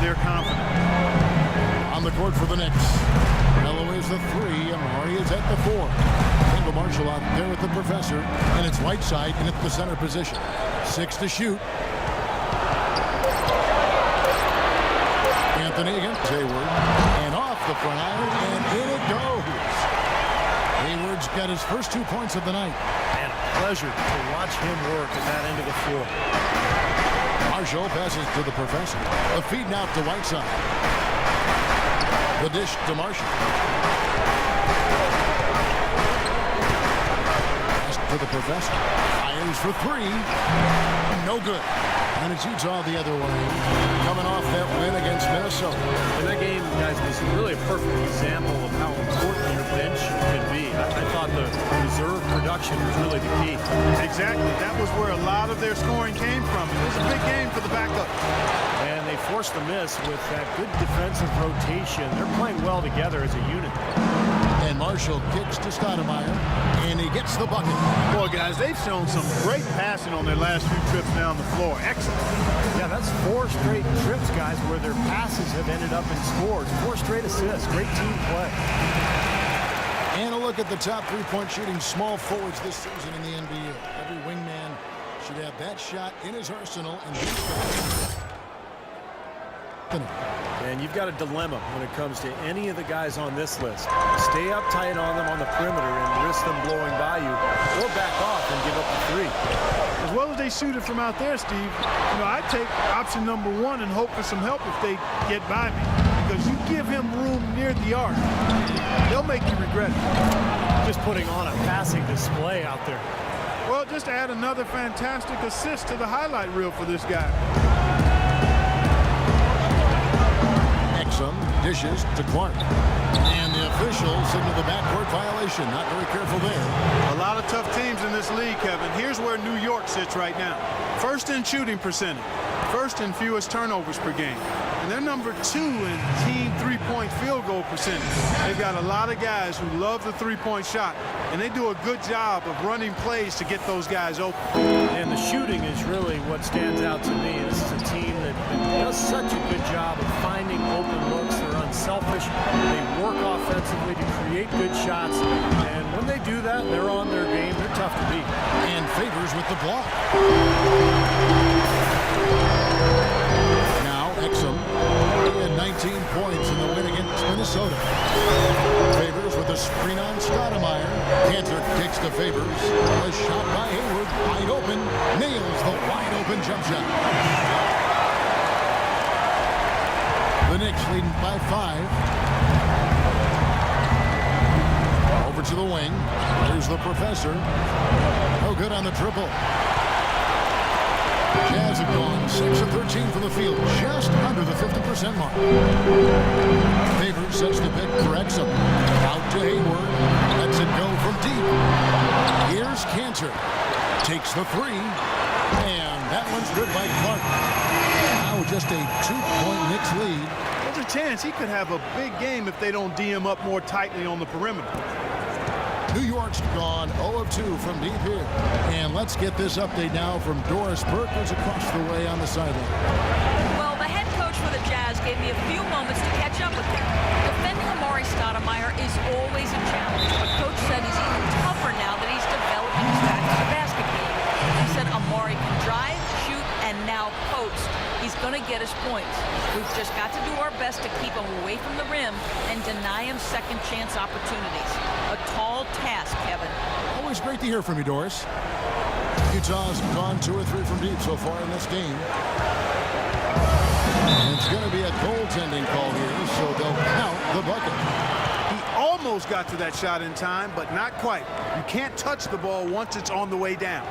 they're confident. On the court for the Knicks. Melo is the 3. Amari is at the 4. Kendall Marshall out there with the professor. And it's Whiteside in at the center position. 6 to shoot. Anthony against Hayward. And off the front iron. And in it goes. Hayward's got his first 2 points of the night. And a pleasure to watch him work at that end of the floor. Marshall passes to the professor. A feed now to Whiteside. The dish to Marshall. Pass to the professor. Fires for 3. No good. And it's Utah the other way. Coming off that win against Minnesota. And that game, guys, was really a perfect example of how important your bench can be. I thought the reserve production was really the key. Exactly. That was where a lot of their scoring came from. It was a big game for the backup. And they forced the miss with that good defensive rotation. They're playing well together as a unit. And Marshall kicks to Stoudemire, and he gets the bucket. Boy, guys, they've shown some great passing on their last few trips down the floor. Excellent. Yeah, that's 4 straight trips, guys, where their passes have ended up in scores. 4 straight assists. Great team play. And a look at the top three-point shooting small forwards this season in the NBA. Every wingman should have that shot in his arsenal. And you've got a dilemma when it comes to any of the guys on this list. Stay up tight on them on the perimeter and risk them blowing by you, or back off and give up the 3. As well as they shoot it from out there, Steve, you know, I take option number 1 and hope for some help if they get by me. Because you give him room near the arc, they'll make you regret it. Just putting on a passing display out there. Well, just add another fantastic assist to the highlight reel for this guy. Dishes to Clark. And the officials signal the backcourt violation. Not very careful there. A lot of tough teams in this league, Kevin. Here's where New York sits right now. First in shooting percentage. First in fewest turnovers per game. And they're number 2 in team three-point field goal percentage. They've got a lot of guys who love the three-point shot. And they do a good job of running plays to get those guys open. And the shooting is really what stands out to me. This is a team that does such a good job of finding open looks. They're unselfish. They work offensively to create good shots. And when they do that, they're on their game. They're tough to beat. And Favors with the block. Now, Exum. He had 19 points in the win against Minnesota. Favors with a screen on Stoudemire. Cantor kicks to Favors. A shot by Hayward. Wide open. Nails the wide open jump shot. The Knicks leading by 5. Over to the wing. There's the professor. No good on the triple. Jazz have gone 6 of 13 from the field, just under the 50% mark. Favors sets the pick for Exum. Out to Hayward. Lets it go from deep. Here's Cantor. Takes the 3. And that one's good by Clark. Now just a 2-point Knicks lead. There's a chance he could have a big game if they don't D him up more tightly on the perimeter. New York's gone 0 of 2 from deep here. And let's get this update now from Doris Burke, who's across the way on the sideline. Well, the head coach for the Jazz gave me a few moments to catch up with him. Defending Amari Stoudemire is always a challenge, but coach said he's even tougher now that he's developing his back to the basket game. He said Amari can drive, shoot, and now post. He's going to get his points. We've just got to do our best to keep him away from the rim and deny him second chance opportunities. A tall task, Kevin. Always great to hear from you, Doris. Utah's gone 2 or 3 from deep so far in this game. And it's going to be a goaltending call here, so they'll count the bucket. He almost got to that shot in time, but not quite. You can't touch the ball once it's on the way down.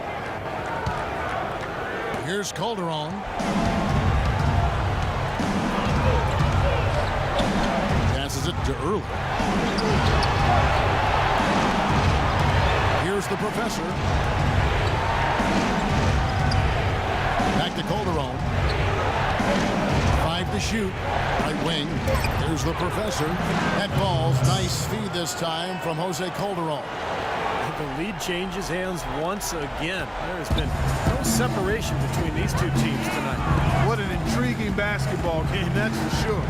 Here's Calderon. Passes it to Early. Here's the professor. Back to Calderon. 5 to shoot. Right wing. There's the professor. That ball's nice feed this time from Jose Calderon. The lead changes hands once again. There has been no separation between these two teams tonight. What an intriguing basketball game, that's for sure.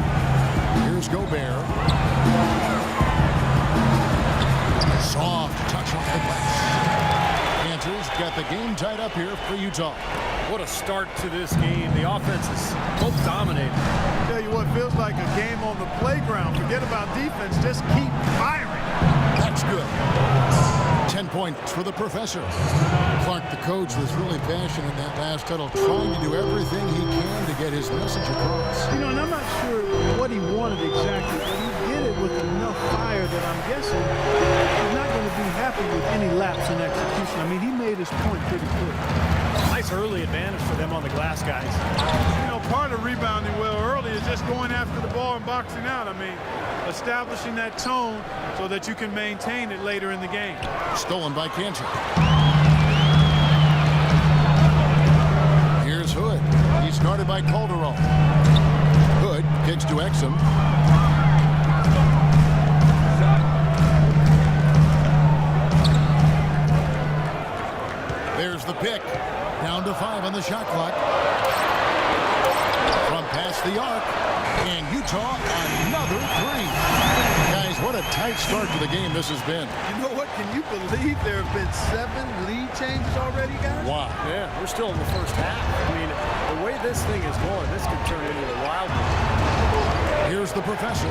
Here's Gobert. Soft touch off the glass. Panthers got the game tied up here for Utah. What a start to this game. The offense is both dominating. Tell you what, feels like a game on the playground. Forget about defense, just keep firing. That's good. 10 points for the professor. Clark, the coach, was really passionate in that last huddle, trying to do everything he can to get his message across. You know, and I'm not sure what he wanted exactly, but he did it with enough fire that I'm guessing he's not going to be happy with any lapse in execution. I mean, he made his point pretty clear. Nice early advantage for them on the glass, guys. You know, part of rebounding well early is just going after the ball and boxing out. I mean, establishing that tone so that you can maintain it later in the game. Stolen by Cantor. Here's Hood. He's guarded by Calderon. Hood kicks to Exum. There's the pick. Down to 5 on the shot clock. From past the arc. And Utah, another 3. Guys, what a tight start to the game this has been. You know what? Can you believe there have been 7 lead changes already, guys? Wow. Yeah, we're still in the first half. I mean, the way this thing is going, this could turn into a wild one. Here's the professor.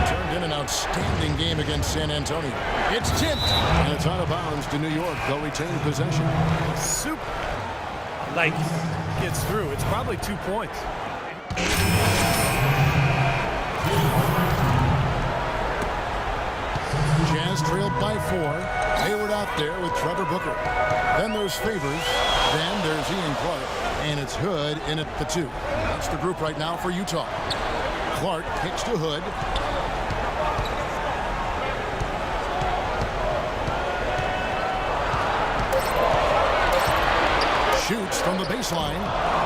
Turned in an outstanding game against San Antonio. It's tipped. And it's out of bounds to New York. They'll retain possession. Super. Like, gets through. It's probably 2 points. Jazz trailed by 4. Hayward out there with Trevor Booker. Then there's Favors. Then there's Ian Clark. And it's Hood in at the 2. That's the group right now for Utah. Clark kicks to Hood. Shoots from the baseline.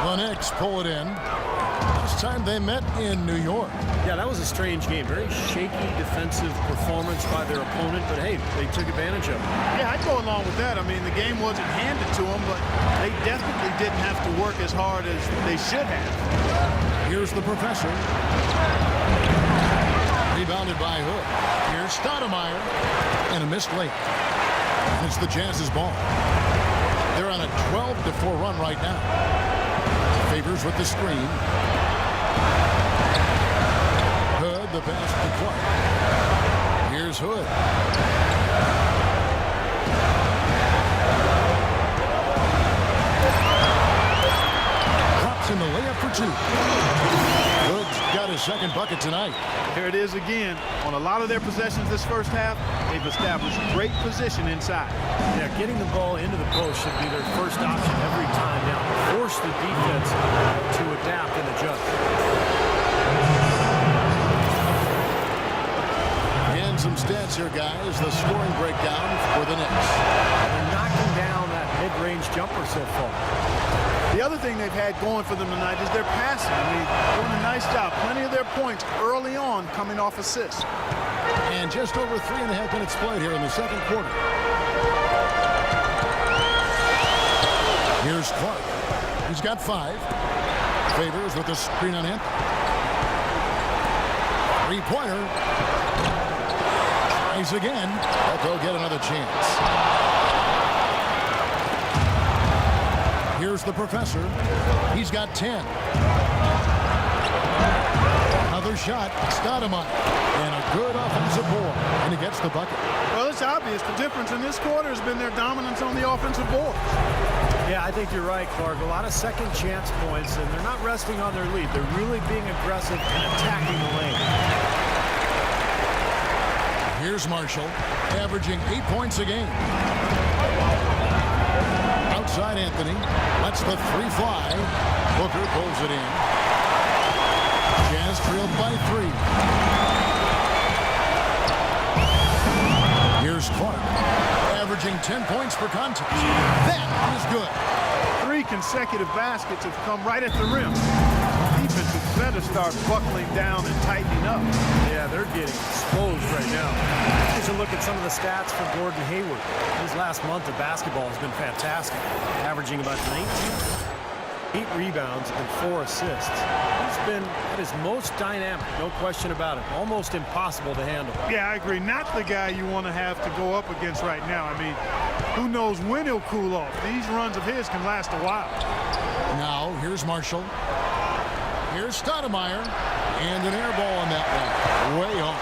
The Knicks pull it in. Last time they met in New York. Yeah, that was a strange game. Very shaky defensive performance by their opponent, but hey, they took advantage of it. Yeah, I'd go along with that. I mean, the game wasn't handed to them, but they definitely didn't have to work as hard as they should have. Here's the professor. Rebounded by Hood. Here's Stoudemire. And a missed layup. And it's the Jazz's ball. They're on a 12-4 run right now. Favors with the screen. Hood, the pass to Clark. Here's Hood. Drops in the layup for 2. Hood's got his second bucket tonight. Here it is again. On a lot of their possessions this first half, they've established great position inside. Yeah, getting the ball into the post should be their first option every time. Now, force the defense to adapt and adjust. And some stats here, guys. The scoring breakdown for the Knicks. They're knocking down that mid-range jumper so far. The other thing they've had going for them tonight is their passing. I mean, doing a nice job. Plenty of their points early on coming off assists. And just over 3.5 minutes played here in the second quarter. Here's Clark. He's got 5. Favors with the screen on him. 3-pointer. Tries again, but they'll get another chance. Here's the professor. He's got 10. Another shot. Stoudemire. And a good offensive board. And he gets the bucket. Well, it's obvious. The difference in this quarter has been their dominance on the offensive board. Yeah, I think you're right, Clark. A lot of second chance points, and they're not resting on their lead. They're really being aggressive and attacking the lane. Here's Marshall, averaging 8 points a game. Outside Anthony, lets the 3 fly. Booker pulls it in. Jazz trailed by 3. Here's Clark, averaging 10 points per contest. That is good. 3 consecutive baskets have come right at the rim. Defense is better. better start buckling down and tightening up. Yeah, they're getting exposed right now. Here's a look at some of the stats for Gordon Hayward. His last month of basketball has been fantastic, averaging about 8 rebounds and 4 assists. He's been at his most dynamic, no question about it. Almost impossible to handle. Yeah, I agree. Not the guy you want to have to go up against right now. I mean, who knows when he'll cool off. These runs of his can last a while. Now, here's Marshall. Here's Stoudemire. And an air ball on that one. Way off.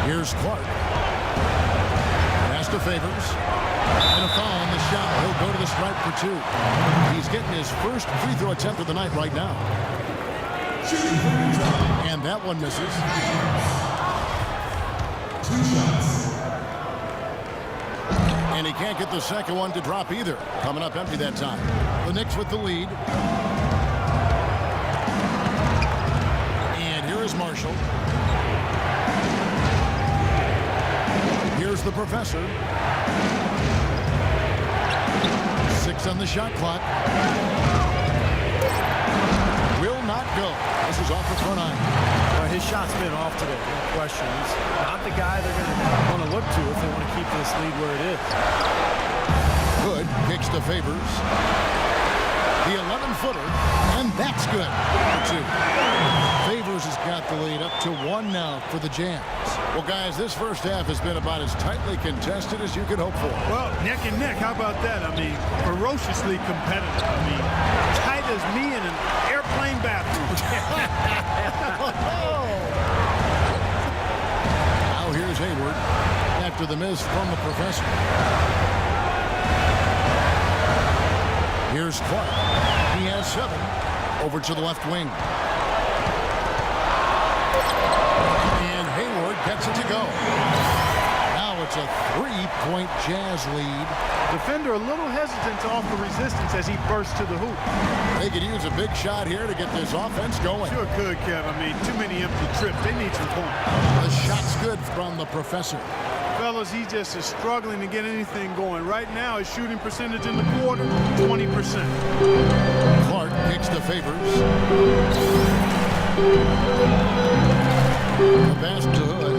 Here's Clark. Pass to Favors. And a foul on the shot. He'll go to the stripe for 2. He's getting his first free throw attempt of the night right now. And that one misses. 2 shots. And he can't get the second one to drop either. Coming up empty that time. The Knicks with the lead. And here is Marshall. Here's the professor. 6 on the shot clock. Will not go. This is off the front eye. Well, his shot's been off today, no question. He's not the guy they're going to want to look to if they want to keep this lead where it is. Good. Kicks to Favors. The 11-footer. And that's good for 2. Favors has got the lead up to 1 now for the Jazz. Well, guys, this first half has been about as tightly contested as you could hope for. Well, neck and neck. How about that? I mean, ferociously competitive. I mean, tight as me in an airplane bathroom. Now here's Hayward after the miss from the professor. Here's Clark. He has 7. Over to the left wing. And Hayward gets it to go. Now it's a 3-point Jazz lead. Defender a little hesitant to offer resistance as he bursts to the hoop. They could use a big shot here to get this offense going. Sure could, Kev. I mean, too many empty trips. They need some points. The shot's good from the professor. Fellas, he just is struggling to get anything going. Right now, his shooting percentage in the quarter, 20%. Clark kicks to Favors. The pass to Hood.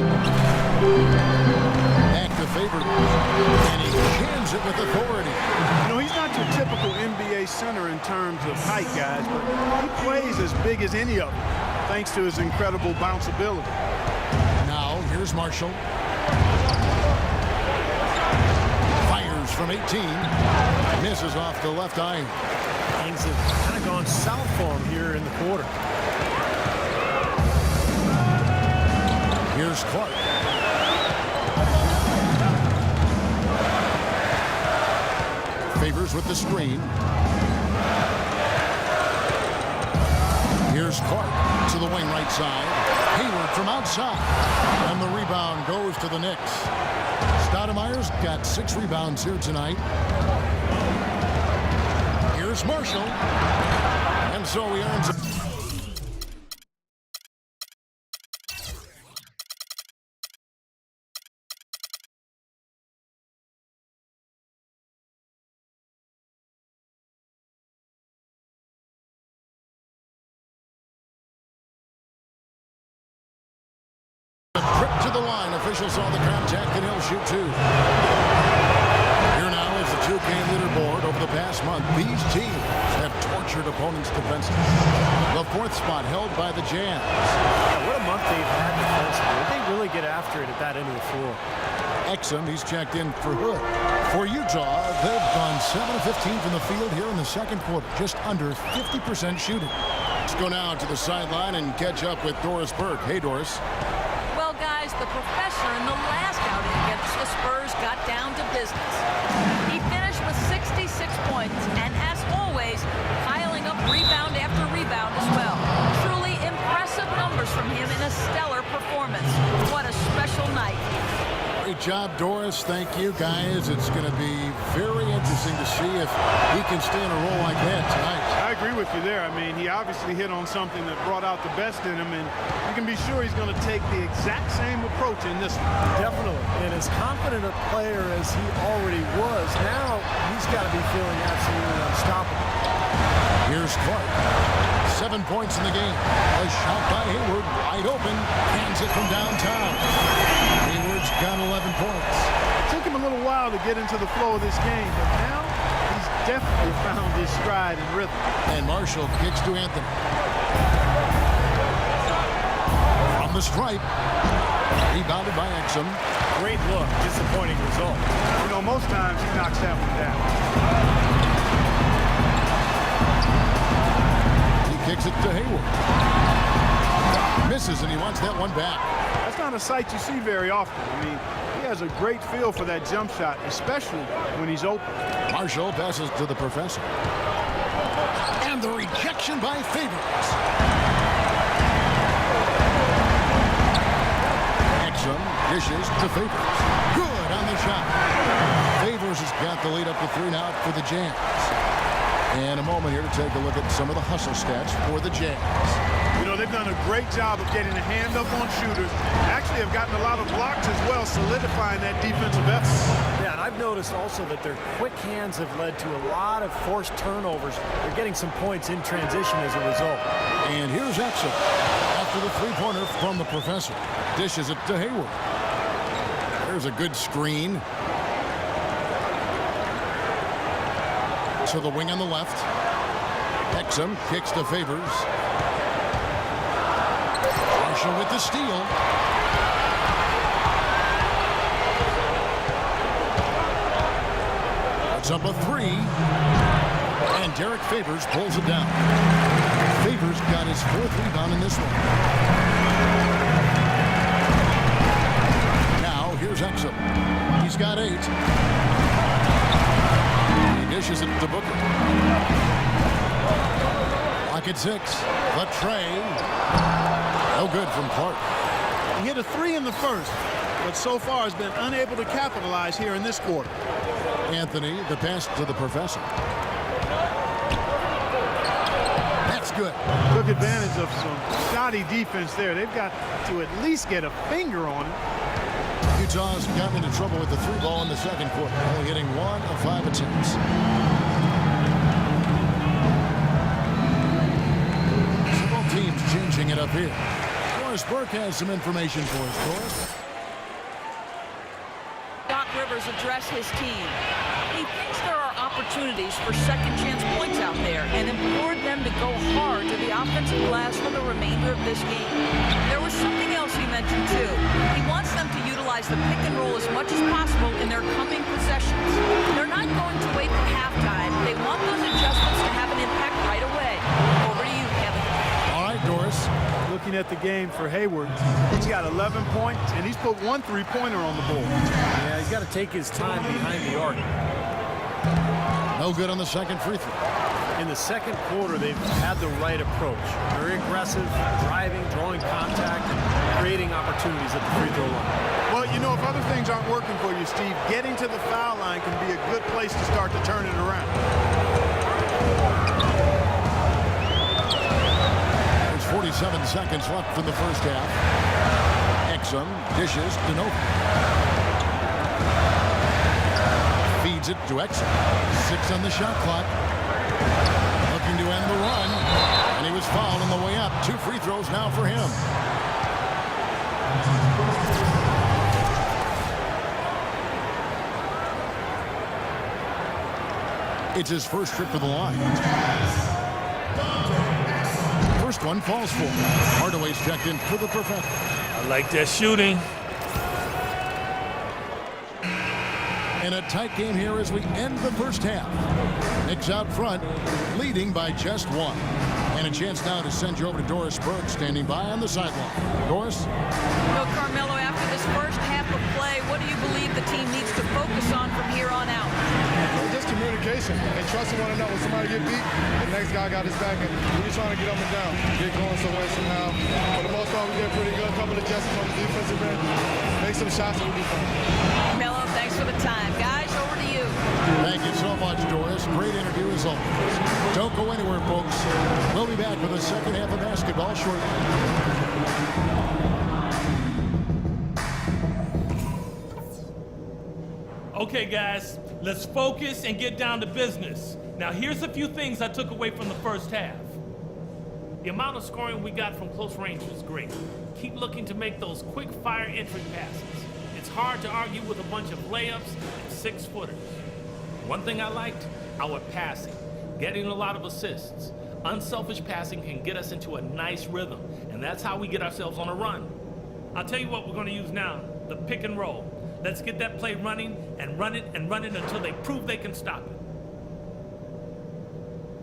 Back to Favors. And he jams it with authority. You know, he's not your typical NBA center in terms of height, guys, but he plays as big as any of them, thanks to his incredible bounce ability. Now, here's Marshall. Fires from 18. Misses off the left eye. Things have kind of gone south for him here in the quarter. Here's Clark. Favors with the screen. Here's Clark to the wing right side. Hayward from outside. And the rebound goes to the Knicks. Stoudemire's got 6 rebounds here tonight. Here's Marshall. And so he earns it. Trip to the line. Officials saw the contact and he'll shoot 2. Here now is the 2K leaderboard. Over the past month, these teams have tortured opponents' defenses. The 4th spot held by the Jazz. Yeah, what a month they've had defensively. They really get after it at that end of the floor. Exum, he's checked in for Hood. For Utah, they've gone 7 of 15 from the field here in the second quarter. Just under 50% shooting. Let's go now to the sideline and catch up with Doris Burke. Hey, Doris. Well, guys, the professor in the last outing against the Spurs got down to business. He finished with 66 points, and as always, piling up rebound after rebound as well. Truly impressive numbers from him in a stellar performance. What a special night. Great job, Doris. Thank you, guys. It's going to be very interesting to see if he can stay in a role like that tonight. I agree with you there. I mean, he obviously hit on something that brought out the best in him, and you can be sure he's going to take the exact same approach in this one. Definitely. And as confident a player as he already was, now he's got to be feeling absolutely unstoppable. Here's Clark. 7 points in the game. A shot by Hayward, wide open. Hands it from downtown. Hayward's got 11 points. It took him a little while to get into the flow of this game, but now he's definitely found his stride and rhythm. And Marshall kicks to Anthony. From the stripe. Rebounded by Exum. Great look. Disappointing result. You know, most times he knocks that one down. He kicks it to Hayward. Misses, and he wants that one back. That's not a sight you see very often. I mean, he has a great feel for that jump shot, especially when he's open. Marshall passes to the professor. And the rejection by Favors. Exum dishes to Favors. Good on the shot. Favors has got the lead up to 3 now for the Jazz. And a moment here to take a look at some of the hustle stats for the Jazz. You know, they've done a great job of getting a hand up on shooters. Actually have gotten a lot of blocks as well, solidifying that defensive effort. Yeah, and I've noticed also that their quick hands have led to a lot of forced turnovers. They're getting some points in transition as a result. And here's Exum after the three-pointer from the professor. Dishes it to Hayward. There's a good screen. To the wing on the left. Exum kicks to Favors. Marshall with the steal. It's up a 3. And Derek Favors pulls it down. Favors got his 4th rebound in this one. Now here's Exum. He's got 8. He dishes it to Booker. Lock at 6. The tray. No good from Clark. He hit a 3 in the first, but so far has been unable to capitalize here in this quarter. Anthony, the pass to the professor. That's good. Took advantage of some shoddy defense there. They've got to at least get a finger on it. Utah's gotten into trouble with the 3 ball in the second quarter, only hitting 1 of 5 attempts. Both teams changing it up here. Doris Burke has some information for us, Doris. Doc Rivers addressed his team. He thinks there are opportunities for second chance points out there and implored them to go hard to the offensive glass for the remainder of this game. There was something else he mentioned too. He wants them to utilize the pick and roll as much as possible in their coming possessions. They're not going to wait till halftime. They want those adjustments to have an impact right away. Over to you, Kevin. All right, Doris. Looking at the game for Hayward, he's got 11 points, and he's put 1 3-pointer on the board. Yeah, he's got to take his time behind the arc. No good on the second free throw. In the second quarter, they've had the right approach. Very aggressive, driving, drawing contact, and creating opportunities at the free throw line. Well, you know, if other things aren't working for you, Steve, getting to the foul line can be a good place to start to turn it around. 47 seconds left in the first half. Exum dishes to Nova. Feeds it to Exum. 6 on the shot clock. Looking to end the run. And he was fouled on the way up. 2 free throws now for him. It's his first trip to the line. First one falls for him. Hardaway's checked in for the professor. I like that shooting. And a tight game here as we end the first half. Knicks out front, leading by just 1. And a chance now to send you over to Doris Burke, standing by on the sideline. Doris? No, Carmelo, after this first half of play, what do you believe the team needs to focus on from here on out? Just communication and trusting one another. When somebody get beat, the next guy got his back, and we're trying to get up and down, get going somewhere somehow. For the most part, we did pretty good. A couple of adjustments on the defensive end. Make some shots and we'll be fine. Carmelo, thanks for the time. Guys, over to you. Thank you so much, Doris. Great interview as always. Don't go anywhere, folks. We'll be back with the second half of basketball shortly. Okay, guys, let's focus and get down to business. Now here's a few things I took away from the first half. The amount of scoring we got from close range was great. Keep looking to make those quick fire entry passes. It's hard to argue with a bunch of layups and 6-footers. One thing I liked, our passing, getting a lot of assists. Unselfish passing can get us into a nice rhythm, and that's how we get ourselves on a run. I'll tell you what we're gonna use now, the pick and roll. Let's get that play running and run it until they prove they can stop it.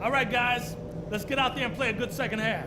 All right, guys, let's get out there and play a good second half.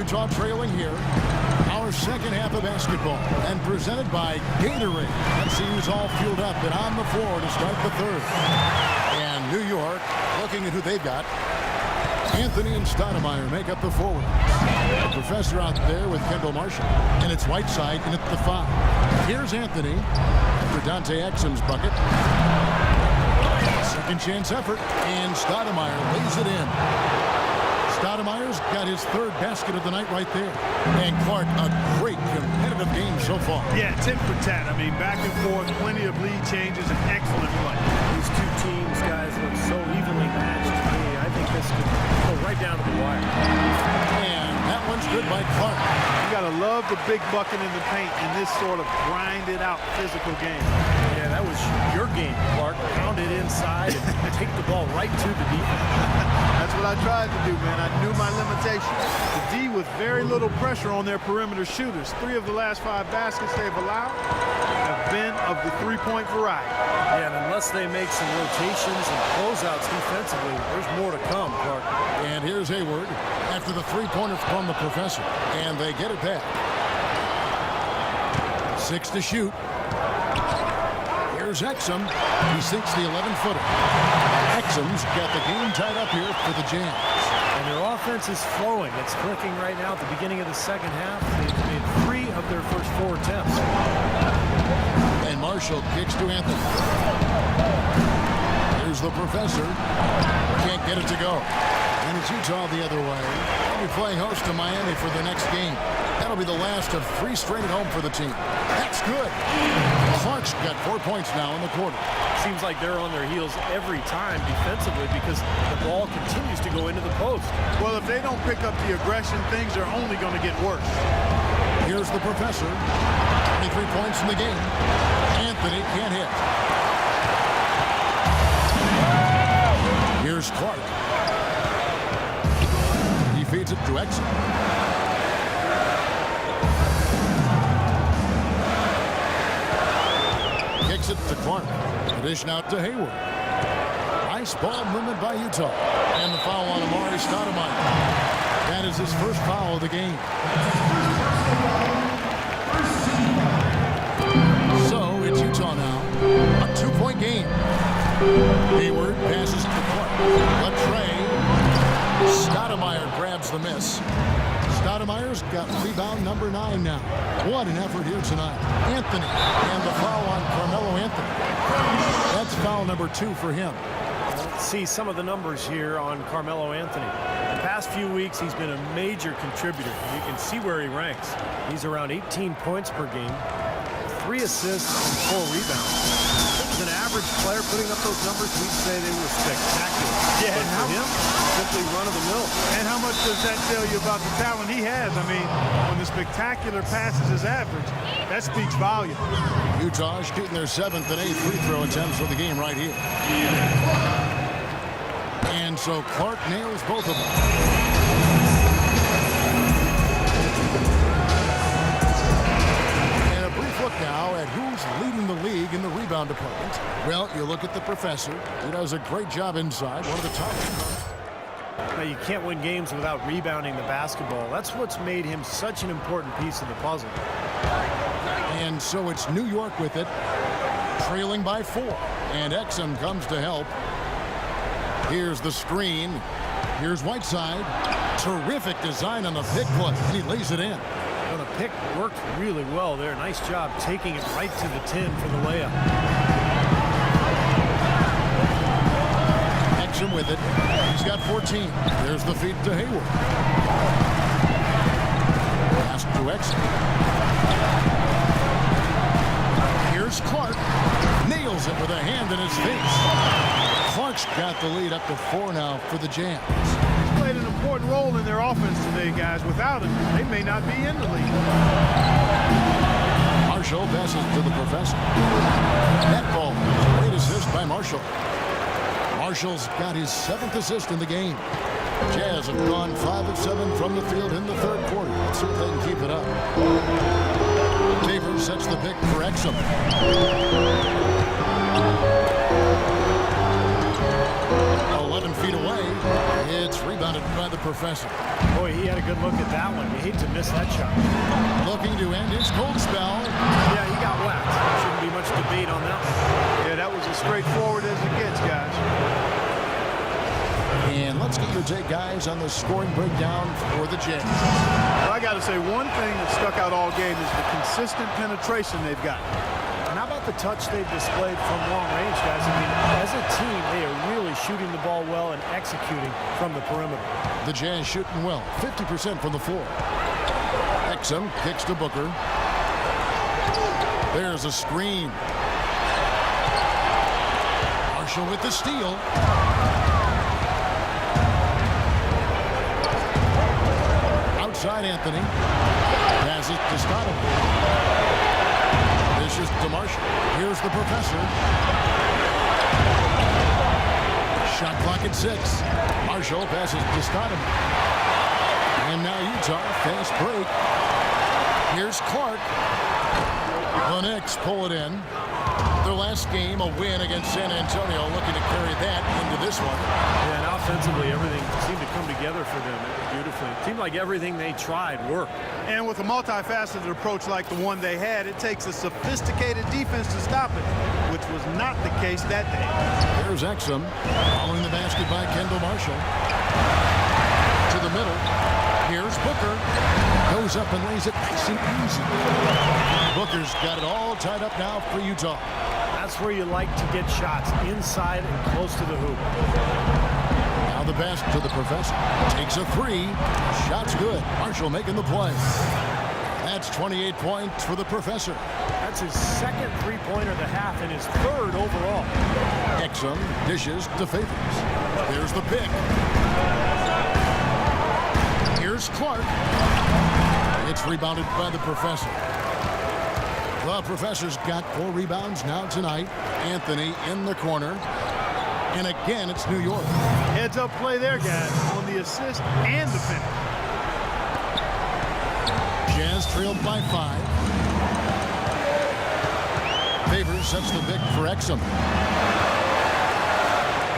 Utah trailing here. Our second half of basketball, and presented by Gatorade. NCU's all fueled up and on the floor to start the third. And New York, looking at who they've got. Anthony and Stoudemire make up the forward. The professor out there with Kendall Marshall. And it's Whiteside in at the 5. Here's Anthony after Dante Exum's bucket. Second chance effort, and Stoudemire lays it in. Stoudemire's got his third basket of the night right there. And Clark, a great competitive game so far. Yeah, tit for tat. I mean, back and forth, plenty of lead changes, and excellent play. These two teams, guys, look so evenly matched to me. I think this could go right down to the wire. And that one's good by Clark. You got to love the big bucket in the paint in this sort of grinded-out physical game. Yeah, that was your game, Clark. Pound it inside and take the ball right to the defense. That's what I tried to do, man. I knew my limitations. The D with very little pressure on their perimeter shooters. 3 of the last 5 baskets they've allowed have been of the three-point variety. Yeah, and unless they make some rotations and closeouts defensively, there's more to come, Clark. And here's Hayward after the three-pointer from the professor. And they get it back. 6 to shoot. Here's Exum. He sinks the 11-footer. Exum's got the game tied up here for the Jazz. And their offense is flowing. It's clicking right now at the beginning of the second half. They've made 3 of their first 4 attempts. And Marshall kicks to Anthony. Here's the professor. Can't get it to go. And it's Utah the other way. They'll be playing host to Miami for the next game. That'll be the last of 3 straight at home for the team. That's good. Clark's got 4 points now in the quarter. Seems like they're on their heels every time defensively because the ball continues to go into the post. Well, if they don't pick up the aggression, things are only going to get worse. Here's the professor. 23 points in the game. Anthony can't hit. Here's Clark. He feeds it to Exum. Kicks it to Clark. Addition out to Hayward. Nice ball movement by Utah. And the foul on Amari Stoudemire. That is his first foul of the game. So it's Utah now. A 2-point game. Hayward passes to Clark. Latrey. Stoudemire grabs the miss. Stoudemire's got rebound number 9 now. What an effort here tonight. Anthony. And the foul on Carmelo Anthony. That's foul number 2 for him. Let's see some of the numbers here on Carmelo Anthony. The past few weeks, he's been a major contributor. You can see where he ranks. He's around 18 points per game, 3 assists, and 4 rebounds. As an average player putting up those numbers, we'd say they were spectacular. Yeah, but for him, simply run-of-the-mill. And how much does that tell you about the talent he has? I mean, when the spectacular passes his average, that speaks volume. Utah shooting their 7th and 8th free throw attempts for the game right here. And so Clark nails both of them. And a brief look now at who's leading the league in the rebound department. Well, you look at the professor. He does a great job inside. One of the top. Now, you can't win games without rebounding the basketball. That's what's made him such an important piece of the puzzle. And so it's New York with it, trailing by 4. And Exum comes to help. Here's the screen. Here's Whiteside. Terrific design on the pick play. He lays it in. Well, the pick worked really well there. Nice job taking it right to the 10 for the layup. Exum with it. He's got 14. There's the feed to Hayward. Pass to Exum. Here's Clark. Nails it with a hand in his face. Clark's got the lead up to 4 now for the Jams. He's played an important role in their offense today, guys. Without him, they may not be in the league. Marshall passes to the professor. That ball. Great assist by Marshall. Marshall's got his 7th assist in the game. Jazz have gone 5 of 7 from the field in the 3rd quarter. Let's see if they can keep it up. Tabor sets the pick for Exum. 11 feet away. It's rebounded by the professor. Boy, he had a good look at that one. You hate to miss that shot. Looking to end his cold spell. Yeah, he got whacked. Shouldn't be much debate on that one. Yeah, that was as straightforward as it gets, guys. And let's get your take, guys, on the scoring breakdown for the Jazz. Well, I got to say, one thing that stuck out all game is the consistent penetration they've got. And how about the touch they've displayed from long range, guys? I mean, as a team, they are really shooting the ball well and executing from the perimeter. The Jazz shooting well, 50% from the floor. Exum kicks to Booker. There's a screen. Marshall with the steal. Outside Anthony. Passes to Stoudemire. This is to Marshall. Here's the professor. Shot clock at 6. Marshall passes to Stoudemire. And now Utah, fast break. Here's Clark. The Knicks pull it in. Their last game, a win against San Antonio, looking to carry that into this one. Yeah, and offensively, everything seemed to come together for them beautifully. It seemed like everything they tried worked. And with a multifaceted approach like the one they had, it takes a sophisticated defense to stop it, which was not the case that day. There's Exum, following the basket by Kendall Marshall. To the middle. Here's Booker. Goes up and lays it nice and easy. Booker's got it all tied up now for Utah. That's where you like to get shots, inside and close to the hoop. Now the pass to the professor. Takes a 3. Shot's good. Marshall making the play. That's 28 points for the professor. That's his second three-pointer of the half and his third overall. Exum dishes to Favors. There's the pick. Here's Clark. It's rebounded by the Professor. The Professor's got 4 rebounds now tonight. Anthony in the corner. And again, it's New York. Heads-up play there, guys, on the assist and the finish. Jazz trailed by 5. Favors sets the pick for Exum.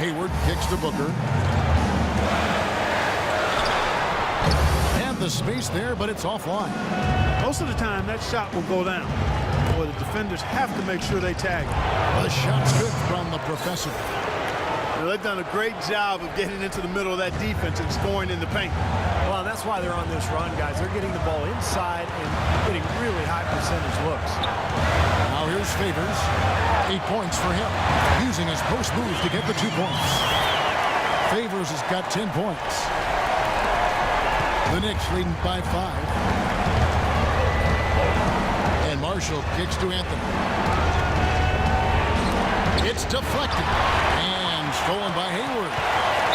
Hayward kicks to Booker. And the space there, but it's offline. Most of the time, that shot will go down. Boy, the defenders have to make sure they tag it. The shot's good from the Professor. They've done a great job of getting into the middle of that defense and scoring in the paint. Well, that's why they're on this run, guys. They're getting the ball inside and getting really high percentage looks. Now here's Favors. 8 points for him, using his post move to get the 2 points. Favors has got 10 points. The Knicks leading by 5. And Marshall kicks to Anthony. It's deflected and stolen by Hayward.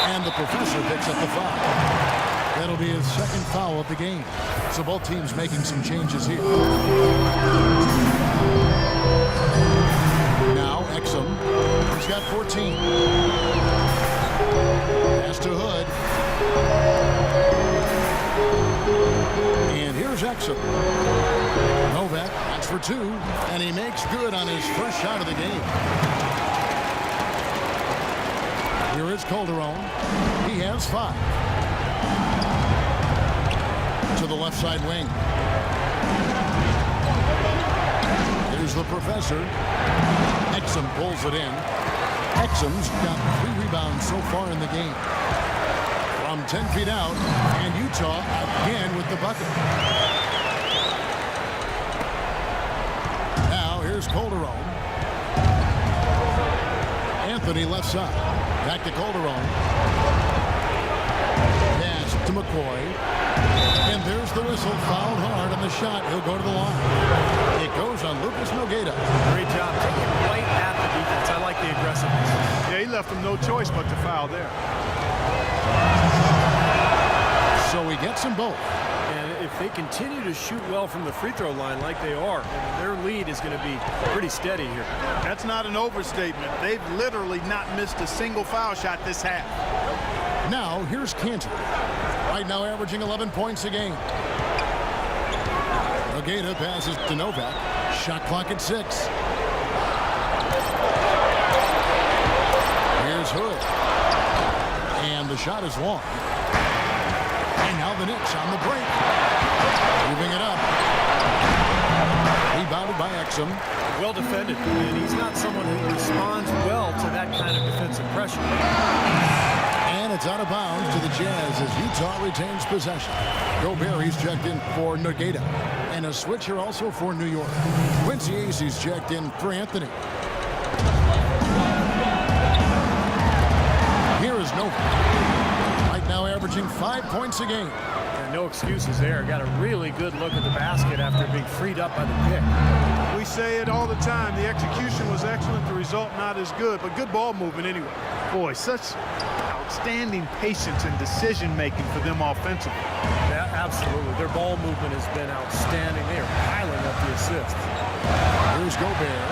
And the Professor picks up the foul. That'll be his second foul of the game. So both teams making some changes here. Now Exum. He's got 14. Pass to Hood. And here's Exum. Novak that's for 2. And he makes good on his first shot of the game. Here is Calderon. He has 5. To the left side wing. Here's the Professor. Exum pulls it in. Exum's got 3 rebounds so far in the game. From 10 feet out, and Utah again with the bucket. Now here's Calderon. Anthony left side. Back to Calderon. Pass to McCoy. And there's the whistle. Fouled hard on the shot. He'll go to the line. It goes on Lucas Nogueira. Great job taking right at the defense. I like the aggressiveness. Yeah, he left him no choice but to foul there. So he gets them both. And if they continue to shoot well from the free throw line like they are, their lead is going to be pretty steady here. That's not an overstatement. They've literally not missed a single foul shot this half. Now here's Cantor. Right now averaging 11 points a game. Nogueira passes to Novak. Shot clock at 6. Here's Hood. And the shot is long. And now the Knicks on the break. Moving it up. Rebounded by Exum. Well defended, and he's not someone who responds well to that kind of defensive pressure. And it's out of bounds to the Jazz as Utah retains possession. Gobert, he's checked in for Nogueira. And a switcher also for New York. Quincy Acey's checked in for Anthony. Here is Novak. Right now averaging 5 points a game. And no excuses there. Got a really good look at the basket after being freed up by the pick. We say it all the time. The execution was excellent. The result not as good, but good ball movement anyway. Boy, such outstanding patience and decision-making for them offensively. Yeah, absolutely. Their ball movement has been outstanding. They are piling up the assists. Here's Gobert.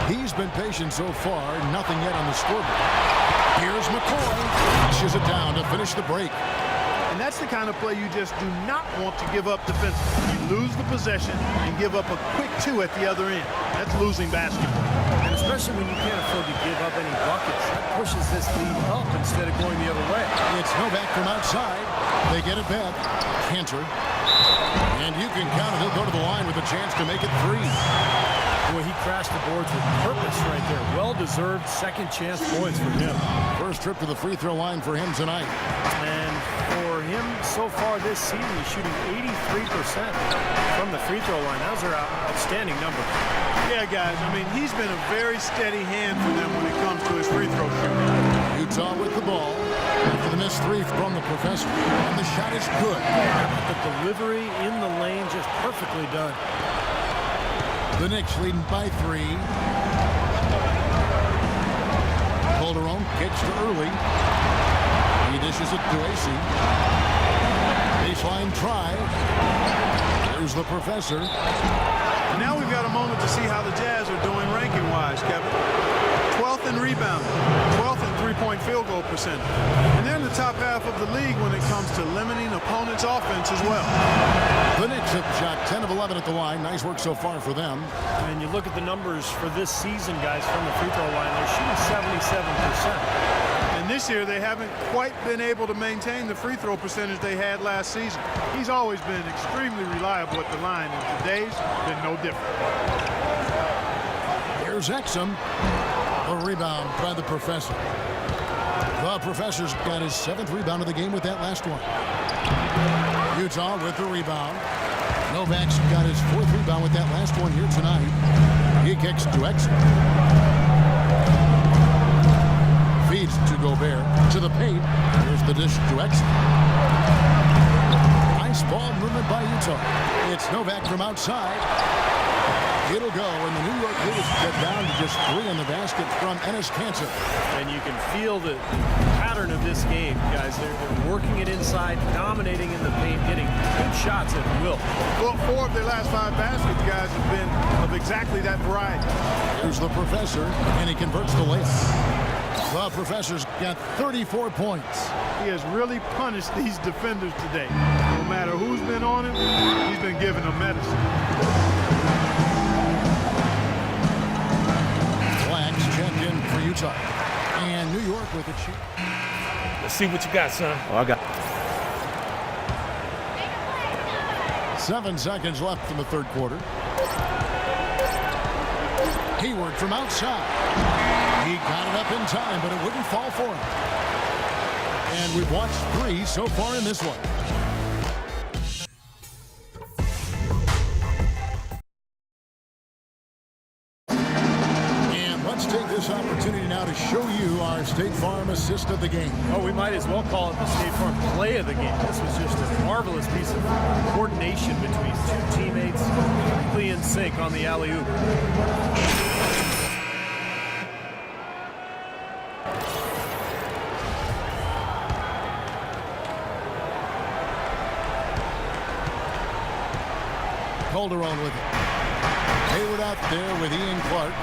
He's been patient so far. Nothing yet on the scoreboard. Here's McCoy. Flushes it down to finish the break. And that's the kind of play you just do not want to give up defensively. You lose the possession and give up a quick 2 at the other end. That's losing basketball. And especially when you can't afford to give up any buckets. That pushes this lead up instead of going the other way. It's Novak from outside. They get it back. Cantor. And you can count it. He'll go to the line with a chance to make it 3. Boy, he crashed the boards with purpose right there. Well-deserved second chance points for him. First trip to the free throw line for him tonight. And for him so far this season, he's shooting 83% from the free throw line. Those are outstanding numbers. Yeah, guys, I mean, he's been a very steady hand for them when it comes to his free throw shooting. Utah with the ball. After the missed 3 from the Professor. And the shot is good. The delivery in the lane just perfectly done. The Knicks leading by 3. Calderon kicks to Early. He dishes it to AC. Baseline try. There's the professor. And now we've got a moment to see how the Jazz are doing ranking-wise, Kevin. 12th in rebounding, 12th in three-point field goal percentage. And they're in the top half of the league when it comes to limiting opponents' offense as well. The Knicks have shot 10 of 11 at the line. Nice work so far for them. And you look at the numbers for this season, guys, from the free throw line, they're shooting 77%. And this year, they haven't quite been able to maintain the free throw percentage they had last season. He's always been extremely reliable at the line, and today's been no different. Here's Exum. A rebound by the professor. The professor's got his 7th rebound of the game with that last one. Utah with the rebound. Novak's got his 4th rebound with that last one here tonight. He kicks to Exum. Feeds to Gobert. To the paint. Here's the dish to Exum. Nice ball movement by Utah. It's Novak from outside. It'll go, and the New York Knicks get down to just 3 on the basket from Enes Kanter. And you can feel the pattern of this game, guys. They're working it inside, dominating in the paint, getting good shots at will. Well, 4 of their last 5 baskets, guys, have been of exactly that variety. Here's the professor, and he converts the layup. The professor's got 34 points. He has really punished these defenders today. No matter who's been on him, he's been giving them medicine. Checked in for Utah. And New York with a chance. Let's see what you got, son. Oh, I got 7 seconds left in the 3rd quarter. Hayward from outside. He got it up in time, but it wouldn't fall for him. And we've watched 3 so far in this one. Opportunity now to show you our State Farm assist of the game. Oh, we might as well call it the State Farm play of the game. This was just a marvelous piece of coordination between 2 teammates, completely in sync on the alley-oop. Calderon with it. Hayward out there with Ian Clark.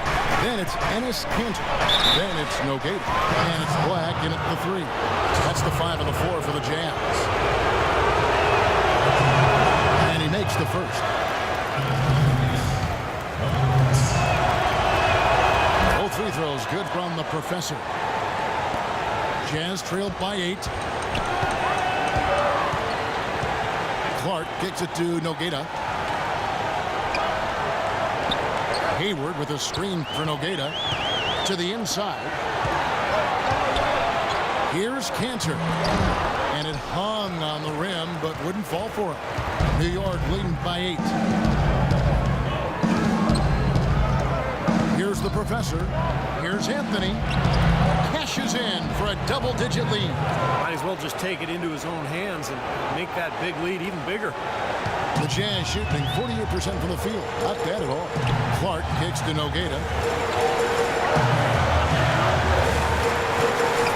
Then it's Enes Kanter. Then it's Nogueira. And it's Black in at the 3. That's the 5 and the 4 for the Jazz. And he makes the first. Both free throws good from the professor. Jazz trailed by 8. Clark kicks it to Nogueira. Hayward with a screen for Nogueira to the inside. Here's Kanter. And it hung on the rim, but wouldn't fall for him. New York leading by 8. Here's the professor. Here's Anthony. Cashes in for a double-digit lead. Might as well just take it into his own hands and make that big lead even bigger. The Jazz shooting 48% from the field. Not bad at all. Clark kicks to Nogueira.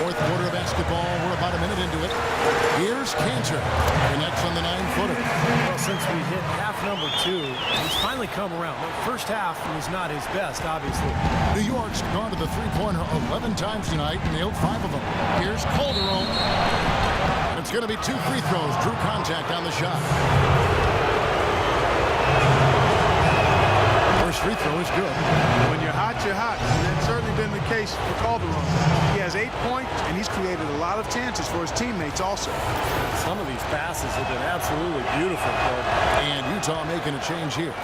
4th quarter of basketball. We're about a minute into it. Here's Kanter. Connects on the 9-footer. Well, since we hit half number 2, he's finally come around. The first half was not his best, obviously. New York's gone to the three-pointer 11 times tonight, nailed 5 of them. Here's Calderon. It's going to be 2 free throws. Drew contact on the shot. First free throw is good. When you're hot, you're hot. And that's certainly been the case for Calderon. He has 8 points, and he's created a lot of chances for his teammates also. Some of these passes have been absolutely beautiful, Clark. And Utah making a change here.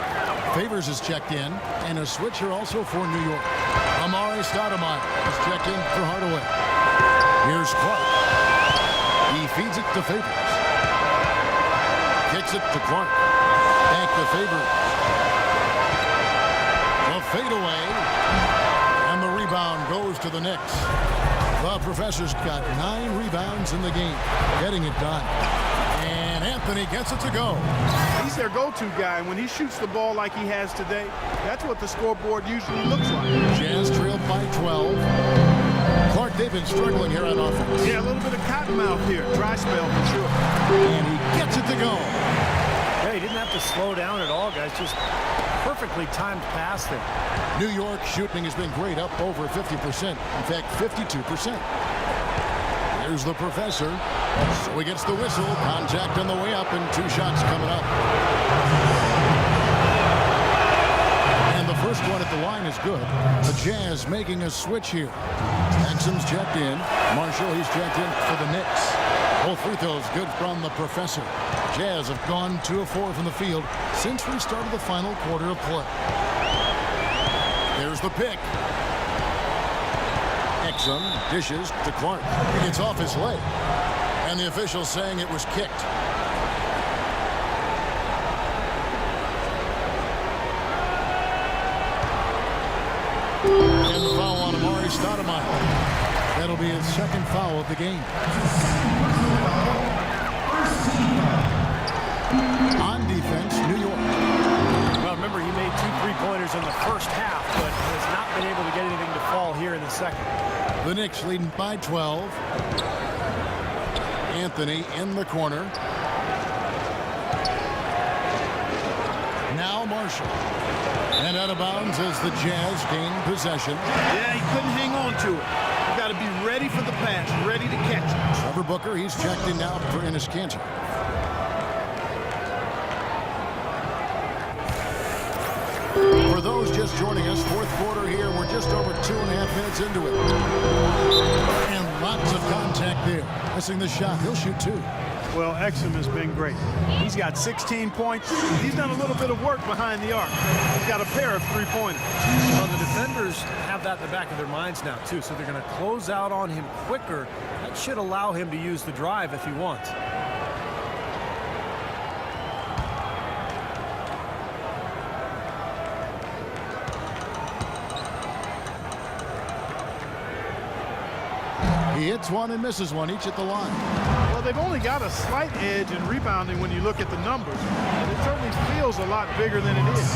Favors is checked in, and a switcher also for New York. Amari Stoudemire is checked in for Hardaway. Here's Clark. He feeds it to Favors. Kicks it to Clark. Back to Favors. A fadeaway. And the rebound goes to the Knicks. The professor's got 9 rebounds in the game. Getting it done. And Anthony gets it to go. He's their go-to guy, and when he shoots the ball like he has today, that's what the scoreboard usually looks like. Jazz trailed by 12. Clark, they've been struggling here on offense. Yeah, a little bit of cottonmouth here. Dry spell for sure. And he gets it to go. Yeah, he didn't have to slow down at all, guys. Just perfectly timed pass there. New York shooting has been great, up over 50%. In fact, 52%. Here's the professor. So he gets the whistle. Contact on the way up, and 2 shots coming up. And the first one at the line is good. The Jazz making a switch here. Exum's checked in. Marshall, he's checked in for the Knicks. Both free throws good from the professor. Jazz have gone 2 of 4 from the field since we started the final quarter of play. There's the pick. Exum dishes to Clark. He gets off his leg. And the official saying it was kicked. And the foul on Amari Stoudemire. That'll be his second foul of the game. On defense, New York. Well, remember, he made 2 3-pointers in the first half, but has not been able to get anything to fall here in the second. The Knicks leading by 12. Anthony in the corner. Now Marshall. And out of bounds as the Jazz gain possession. Yeah, he couldn't hang on to it. You got to be ready for the pass, ready to catch it. Trevor Booker, he's checked in now for Enes Kanter. For those just joining us, fourth quarter here. We're just over 2.5 minutes into it. And lots of contact there. Missing the shot. He'll shoot 2. Well, Exum has been great. He's got 16 points. He's done a little bit of work behind the arc. He's got a pair of 3-pointers. Well, the defenders have that in the back of their minds now, too, so they're going to close out on him quicker. That should allow him to use the drive if he wants. He hits one and misses one, each at the line. Well, they've only got a slight edge in rebounding when you look at the numbers. And it certainly feels a lot bigger than it is.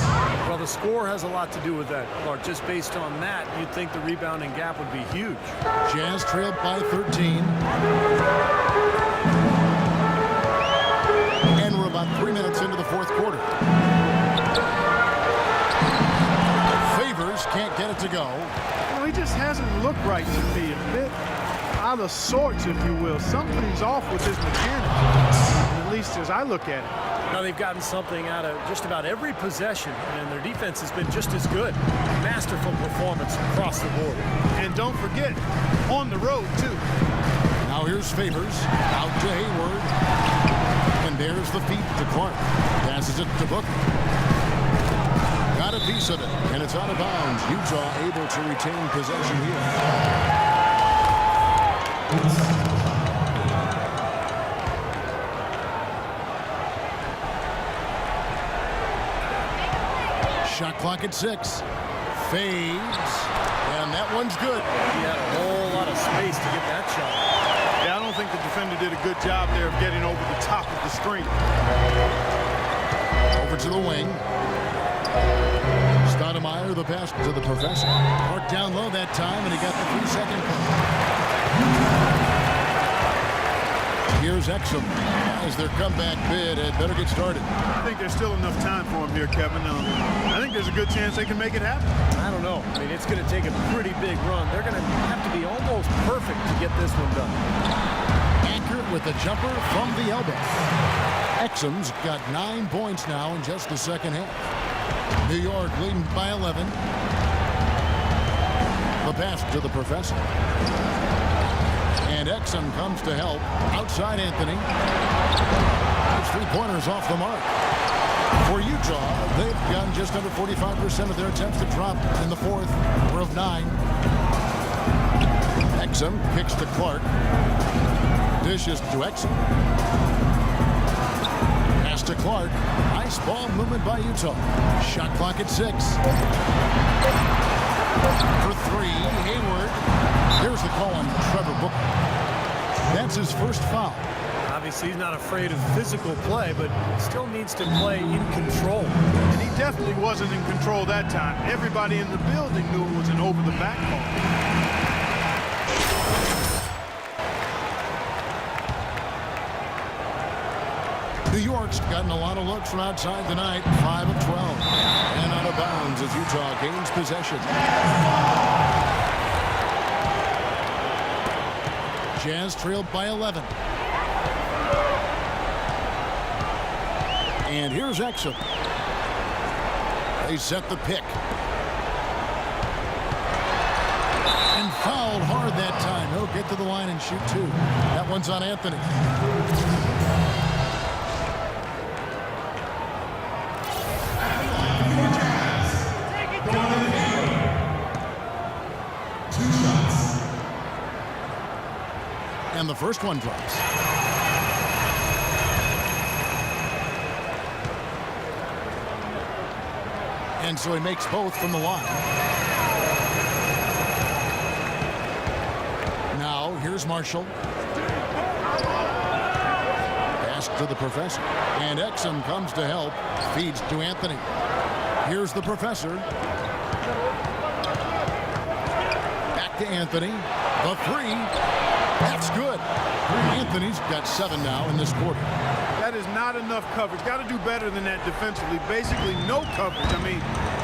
Well, the score has a lot to do with that, Clark. Just based on that, you'd think the rebounding gap would be huge. Jazz trailed by 13. And we're about 3 minutes into the fourth quarter. Favors can't get it to go. Well, he just hasn't looked right to me. A bit out of sorts, if you will. Something's off with his mechanics, at least as I look at it. Now, they've gotten something out of just about every possession, and their defense has been just as good. Masterful performance across the board. And don't forget, on the road, too. Now here's Favors, out to Hayward. And there's the feed to Clark. Passes it to Booker. Got a piece of it, and it's out of bounds. Utah able to retain possession here. Shot clock at 6. Fades. And that one's good. He had a whole lot of space to get that shot. Yeah, I don't think the defender did a good job there of getting over the top of the screen. Over to the wing. Stoudemire, the pass to the professor. Clark down low that time, and he got the 3-second call. Here's Exum. As their comeback bid, it better get started. I think there's still enough time for him here, Kevin. I think there's a good chance they can make it happen. I don't know. I mean, it's going to take a pretty big run. They're going to have to be almost perfect to get this one done. Accurate with the jumper from the elbow. Exum's got 9 points now in just the second half. New York leading by 11. The pass to the professor. And Exum comes to help. Outside Anthony. Those 3-pointers off the mark. For Utah, they've gotten just under 45% of their attempts to drop in the fourth. We're of 9. Exum kicks to Clark. Dishes to Exum. Pass to Clark. Nice ball movement by Utah. Shot clock at 6. For 3, Hayward. Here's the call on Trevor Booker. That's his first foul. I Obviously, he's not afraid of physical play, but still needs to play in control. And he definitely wasn't in control that time. Everybody in the building knew it was an over-the-back call. New York's gotten a lot of looks from outside tonight. 5 of 12. And out of bounds as Utah gains possession. Jazz trailed by 11. And here's Exum. They set the pick. And fouled hard that time. He'll get to the line and shoot two. That one's on Anthony. And the first one drops. And so he makes both from the line. Now here's Marshall. Pass to the professor. And Exum comes to help. Feeds to Anthony. Here's the professor. Back to Anthony. The three. That's good. Anthony's got 7 now in this quarter. That is not enough coverage. Got to do better than that defensively. Basically no coverage. I mean,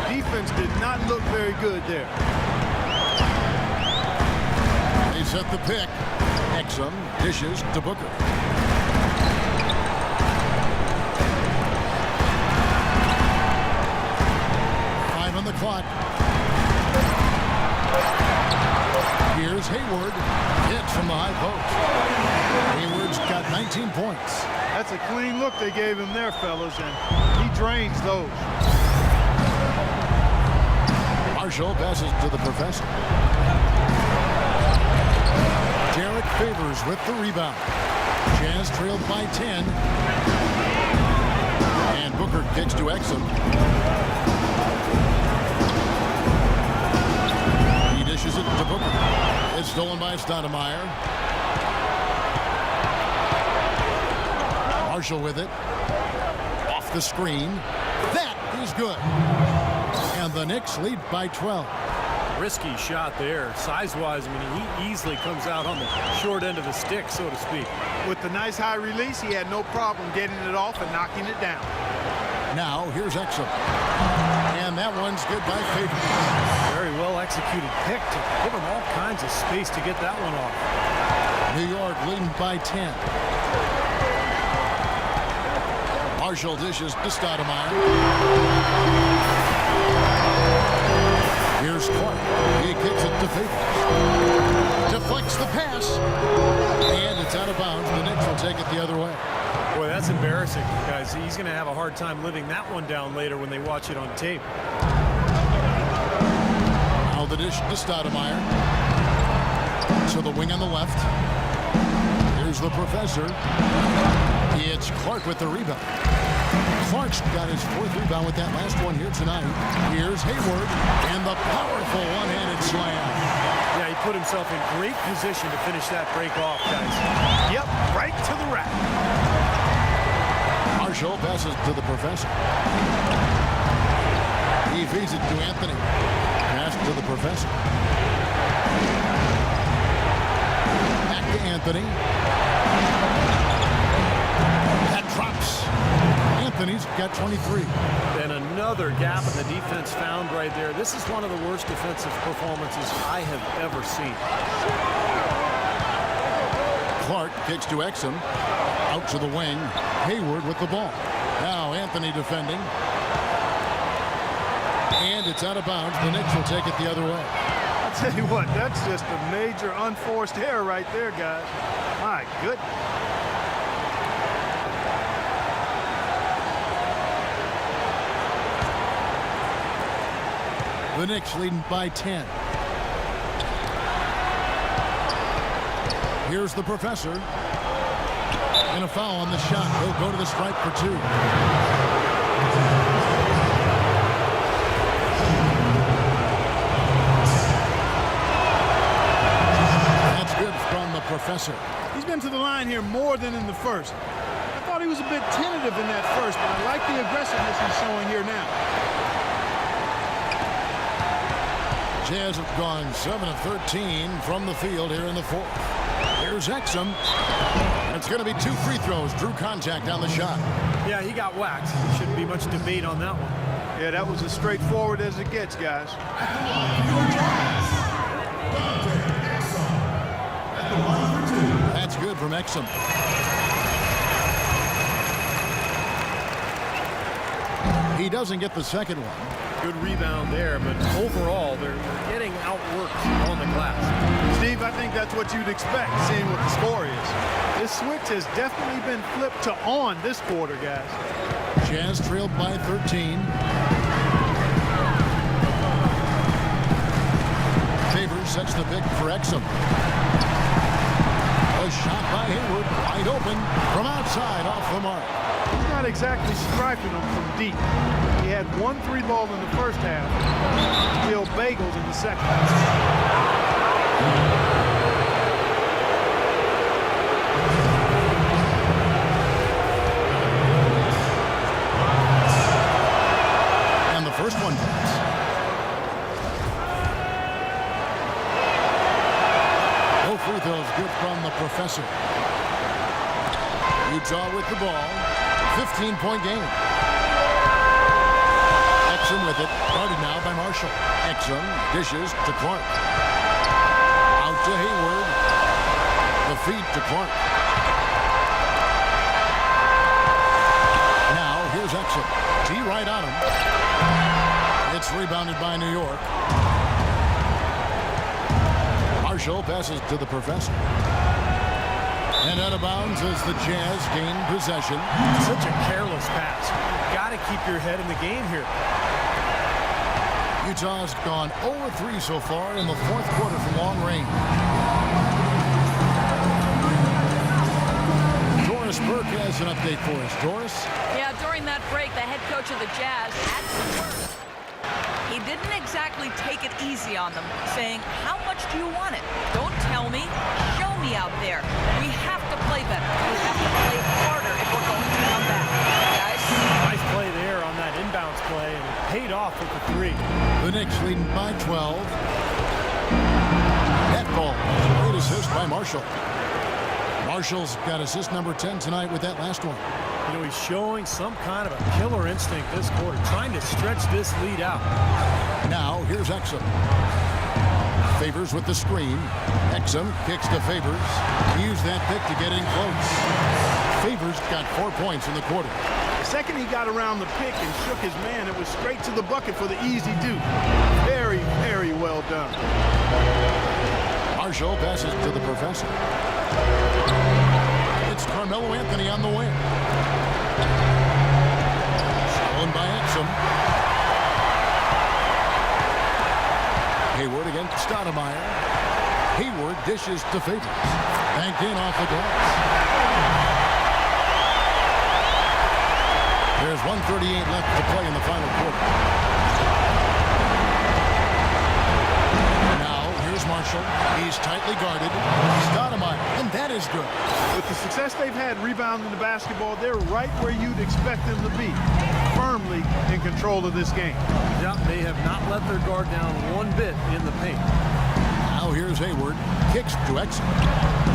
defense did not look very good there. They set the pick. Exum dishes to Booker. On the clock. Here's Hayward. Hits from the high post. Hayward's got 19 points. That's a clean look they gave him there, fellas, and he drains those. Marshall passes to the professor. Derek Favors with the rebound. Jazz trailed by 10. And Booker kicks to Exum. Dishes it to Booker. It's stolen by Stoudemire. Marshall with it. Off the screen. That is good. And the Knicks lead by 12. Risky shot there. Size-wise, I mean, he easily comes out on the short end of the stick, so to speak. With the nice high release, he had no problem getting it off and knocking it down. Now, here's Exum. And that one's good by Favors. Very well executed pick to give him all kinds of space to get that one off. New York leading by 10. Marshall dishes to Stoudemire. Here's Clark. He kicks it to Favors. Deflects the pass. And it's out of bounds. The Knicks will take it the other way. Boy, that's embarrassing, guys. He's going to have a hard time living that one down later when they watch it on tape. Now the dish to Stoudemire. So the wing on the left. Here's the professor. It's Clark with the rebound. Clark's got his 4th rebound with that last one here tonight. Here's Hayward. And the powerful one-handed slam. Yeah, he put himself in great position to finish that break off, guys. Yep, right to the rack. Marshall passes to the professor. He feeds it to Anthony. Pass to the professor. Back to Anthony. That drops. Anthony's got 23. And another gap in the defense found right there. This is one of the worst defensive performances I have ever seen. Clark kicks to Exum. Out to the wing. Hayward with the ball. Now Anthony defending. And it's out of bounds. The Knicks will take it the other way. I'll tell you what, that's just a major unforced error right there, guys. My goodness. The Knicks leading by 10. Here's the professor. And a foul on the shot. He'll go to the stripe for 2. That's good from the professor. He's been to the line here more more than in the first. I thought he was a bit tentative in that first, but I like the aggressiveness he's showing here now. Jazz have gone 7 of 13 from the field here in the fourth. Here's Exum. It's going to be 2 free throws. Drew contact on the shot. Yeah, he got whacked. Shouldn't be much debate on that one. Yeah, that was as straightforward as it gets, guys. That's good from Exum. He doesn't get the second one. Good rebound there, but overall, they're getting outworked on the glass. Steve, I think that's what you'd expect, seeing what the score is. This switch has definitely been flipped to on this quarter, guys. Jazz trailed by 13. Favors sets the pick for Exum. A shot by Hayward, wide open from outside, off the mark. He's not exactly striping them from deep. He had 1 3 ball in the first half. Still bagels in the second. And the first one hits. No free throws good from the professor. Utah with the ball. 15-point game. Exum with it. Guarded now by Marshall. Exum dishes to Clark. Out to Hayward. The feed to Clark. Now here's Exum. T right on him. It's rebounded by New York. Marshall passes to the professor. And out of bounds as the Jazz gain possession. Such a careless pass. You've got to keep your head in the game here. Utah's gone 0-3 so far in the fourth quarter from long range. Doris Burke has an update for us. Doris? Yeah, during that break, the head coach of the Jazz had some work. He didn't exactly take it easy on them, saying, how much do you want it? Don't tell me. Show me out there. We have to play better. We have to play harder if we're going to come back. Guys? Nice play there on that inbounds play, and it paid off with the 3. The Knicks leading by 12. That ball. Great assist by Marshall. Marshall's got assist number 10 tonight with that last one. You know, he's showing some kind of a killer instinct this quarter, trying to stretch this lead out. Now, here's Exum. Favors with the screen. Exum kicks to Favors. He used that pick to get in close. Favors got 4 points in the quarter. The second he got around the pick and shook his man, it was straight to the bucket for the easy deuce. Very, very well done. Marshall passes to the professor. It's Carmelo Anthony on the wing. Stolen by Exum. Hayward against Stoudemire. Hayward dishes to Favors. Banked in off the glass. There's 1:38 left to play in the final quarter. Now, here's Marshall. He's tightly guarded. Stoudemire, and that is good. With the success they've had rebounding the basketball, they're right where you'd expect them to be. Firmly in control of this game. Yeah, they have not let their guard down one bit in the paint. Now here's Hayward. Kicks to Exum.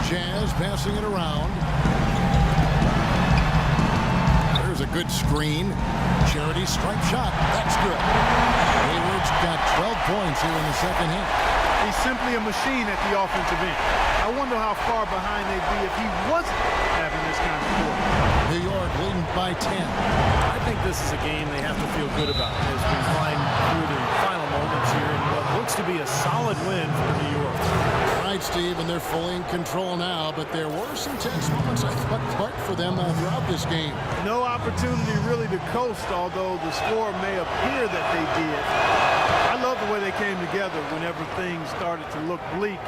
Jazz passing it around. There's a good screen. Charity stripe shot. That's good. Hayward's got 12 points here in the second half. He's simply a machine at the offensive end. I wonder how far behind they'd be if he wasn't having this kind of quarter. New York leading by 10. I think this is a game they have to feel good about as we climb through the final moments here in what looks to be a solid win for New York. Right, Steve, and they're fully in control now, but there were some tense moments, I thought, Clark, for them throughout this game. No opportunity really to coast, although the score may appear that they did. I love the way they came together whenever things started to look bleak.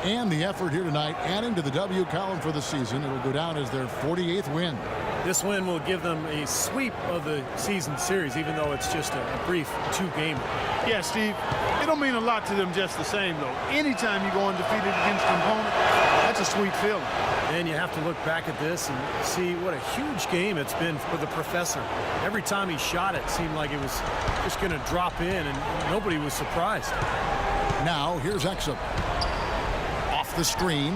And the effort here tonight, adding to the W column for the season. It'll go down as their 48th win. This win will give them a sweep of the season series, even though it's just a brief 2-gamer. Yeah, Steve, it'll mean a lot to them just the same, though. Anytime you go undefeated against an opponent, that's a sweet feeling. And you have to look back at this and see what a huge game it's been for the professor. Every time he shot it seemed like it was just going to drop in, and nobody was surprised. Now, here's Exum. Off the screen.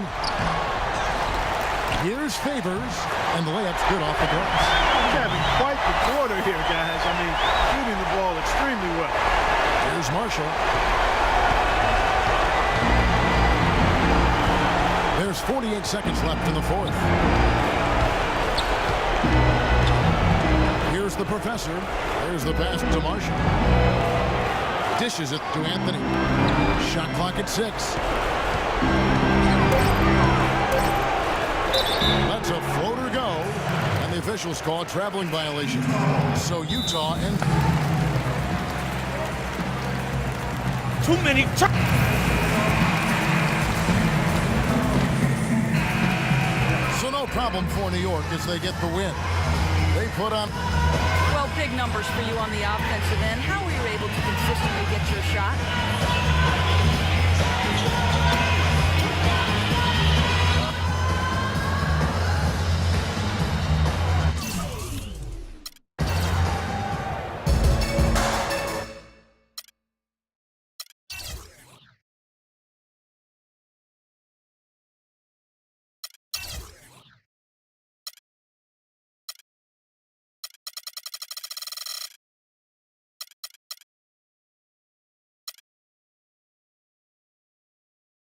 Here's Favors, and the layup's good off the glass. He's having quite the quarter here, guys. I mean, shooting the ball extremely well. Here's Marshall. There's 48 seconds left in the fourth. Here's the professor. There's the pass to Marshall. Dishes it to Anthony. Shot clock at 6. Lets a floater go, and the officials call a traveling violation. So Utah and Too many. so no problem for New York as they get the win. They put on. Well, big numbers for you on the offensive end. How were you able to consistently get your shot?